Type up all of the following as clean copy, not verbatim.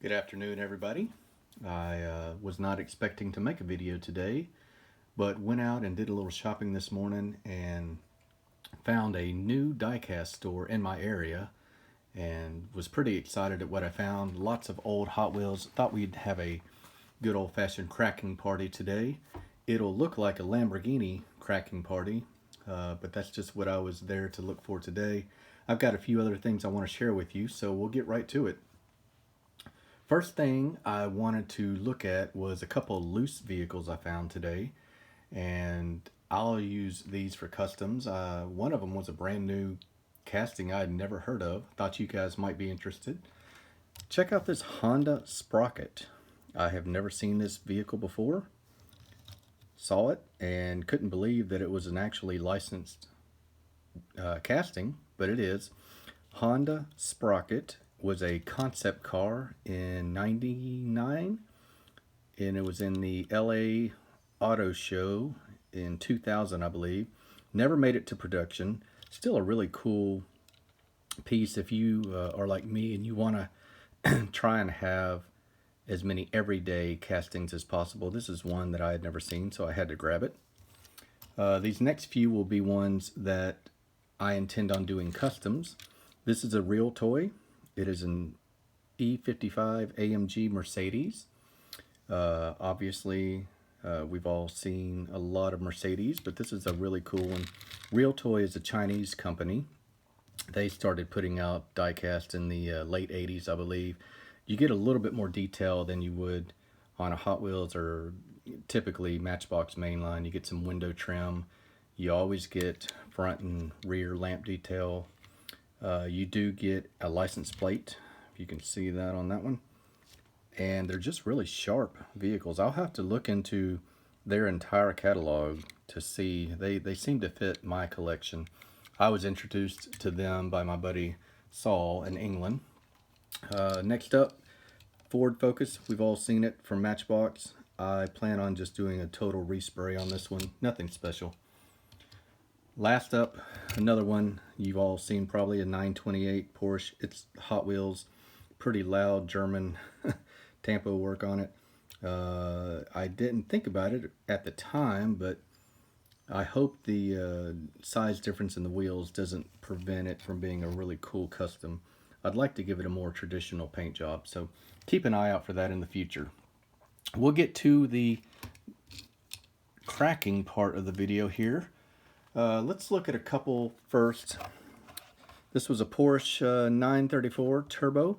Good afternoon, everybody. I was not expecting to make a video today, but went out and did a little shopping this morning and found a new diecast store in my area and was pretty excited at what I found. Lots of old Hot Wheels. Thought we'd have a good old-fashioned cracking party today. It'll look like a Lamborghini cracking party, but that's just what I was there to look for today. I've got a few other things I want to share with you, so we'll get right to it. First thing I wanted to look at was a couple loose vehicles I found today, and I'll use these for customs. One of them was a brand new casting I had never heard of. Thought you guys might be interested. Check out this Honda Sprocket. I have never seen this vehicle before. Saw it and couldn't believe that it was an actually licensed casting, but it is. Honda Sprocket was a concept car in '99, and it was in the LA Auto Show in 2000, I believe. Never made it to production. Still a really cool piece if you are like me and you want to try and have as many everyday castings as possible. This is one that I had never seen, so I had to grab it. These next few will be ones that I intend on doing customs. This is a real toy. It is an E55 AMG Mercedes. Obviously, we've all seen a lot of Mercedes, but this is a really cool one. Real Toy is a Chinese company. They started putting out diecast in the late 80s, I believe. You get a little bit more detail than you would on a Hot Wheels or typically Matchbox mainline. You get some window trim. You always get front and rear lamp detail. You do get a license plate, if you can see that on that one. And they're just really sharp vehicles. I'll have to look into their entire catalog to see. They seem to fit my collection. I was introduced to them by my buddy Saul in England. Next up, Ford Focus. We've all seen it from Matchbox. I plan on just doing a total respray on this one. Nothing special. Last up, another one you've all seen, probably a 928 Porsche. It's Hot Wheels, pretty loud German tampo work on it. I didn't think about it at the time, but I hope the size difference in the wheels doesn't prevent it from being a really cool custom. I'd like to give it a more traditional paint job, so keep an eye out for that in the future. We'll get to the cracking part of the video here. Let's look at a couple first. This was a Porsche 934 Turbo,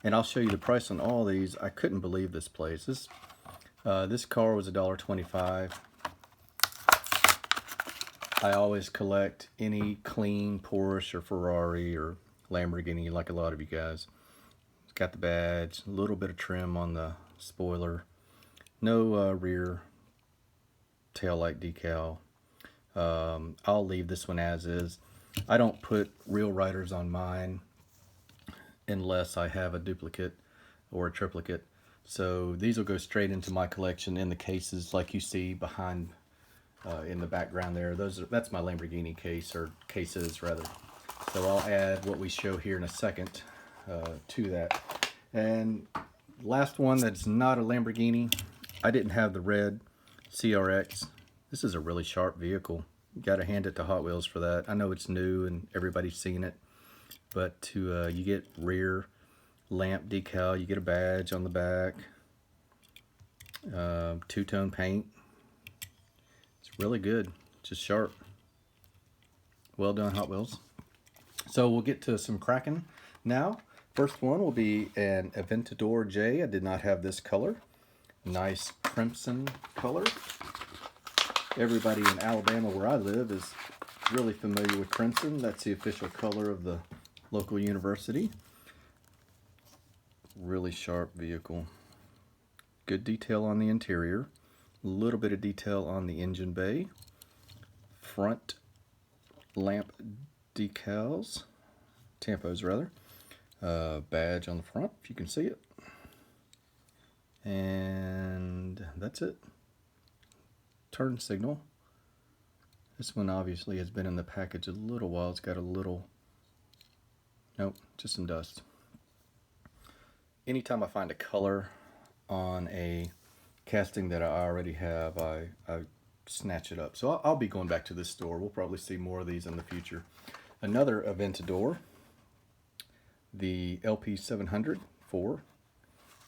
and I'll show you the price on all these. I couldn't believe this place. This car was $1.25. I always collect any clean Porsche or Ferrari or Lamborghini, like a lot of you guys. It's got the badge, a little bit of trim on the spoiler, no rear taillight decal. I'll leave this one as is. I don't put real riders on mine unless I have a duplicate or a triplicate. So these will go straight into my collection in the cases like you see behind in the background there. That's my Lamborghini case, or cases rather. So I'll add what we show here in a second to that. And last one that's not a Lamborghini, I didn't have the red CRX. This is a really sharp vehicle. You gotta hand it to Hot Wheels for that. I know it's new and everybody's seen it, but you get rear lamp decal, you get a badge on the back, two-tone paint. It's really good, just sharp. Well done, Hot Wheels. So we'll get to some cracking now. First one will be an Aventador J. I did not have this color. Nice crimson color. Everybody in Alabama where I live is really familiar with crimson. That's the official color of the local university. Really sharp vehicle. Good detail on the interior. A little bit of detail on the engine bay. Front lamp decals. Tampos rather. Badge on the front, if you can see it. And that's it. Turn signal. This one obviously has been in the package a little while. It's got a little, nope, just some dust. anytime I find a color on a casting that I already have, I snatch it up. So I'll be going back to this store. We'll probably see more of these in the future. Another Aventador, the LP700 4,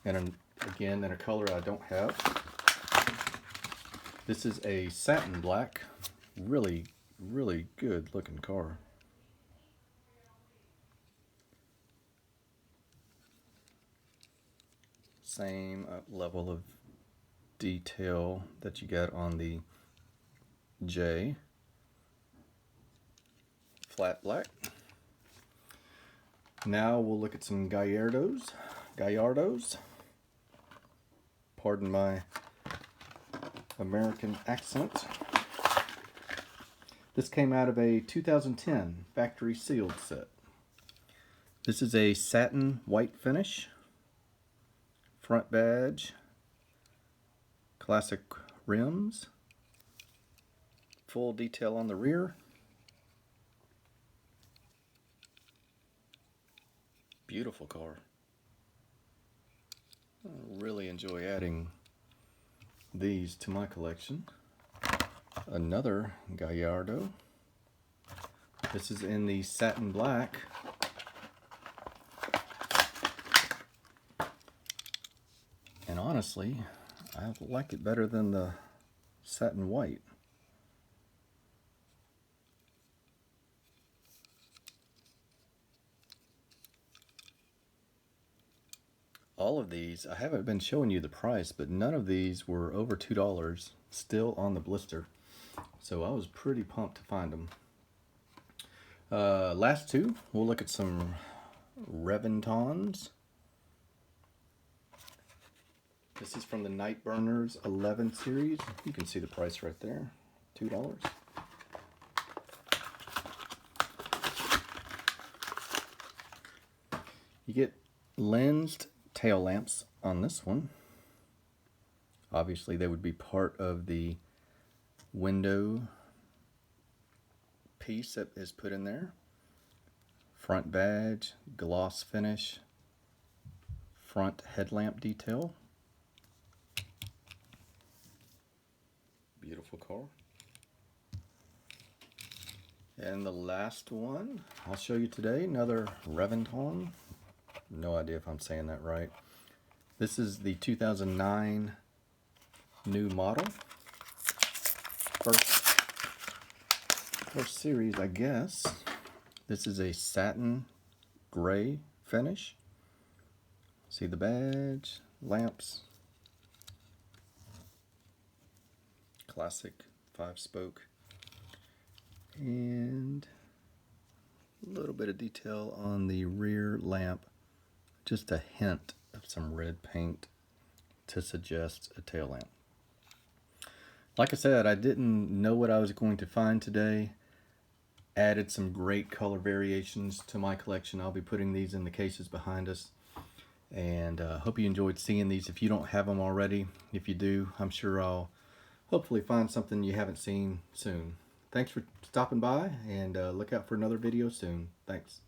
and again in a color I don't have. This is a satin black, really good looking car. Same level of detail that you get on the J. Flat black. Now we'll look at some Gallardos. Pardon my American accent. This came out of a 2010 factory sealed set. This is a satin white finish. Front badge. Classic rims. Full detail on the rear. Beautiful car. I really enjoy adding these to my collection. Another Gallardo. This is in the satin black. And honestly, I like it better than the satin white. All of these, I haven't been showing you the price, but none of these were over $2 still on the blister. So I was pretty pumped to find them. Last two, we'll look at some Reventons. This is from the Night Burners 11 series. You can see the price right there, $2. You get lensed tail lamps on this one. Obviously they would be part of the window piece that is put in there. Front badge, gloss finish, front headlamp detail. Beautiful car. And the last one I'll show you today, another Reventon. No idea if I'm saying that right. This is the 2009 new model. First series, I guess. This is a satin gray finish. See the badge, lamps. Classic 5-spoke. And a little bit of detail on the rear lamp. Just a hint of some red paint to suggest a tail lamp. Like I said, I didn't know what I was going to find today. Added some great color variations to my collection. I'll be putting these in the cases behind us. And hope you enjoyed seeing these if you don't have them already. If you do, I'm sure I'll hopefully find something you haven't seen soon. Thanks for stopping by, and look out for another video soon. Thanks.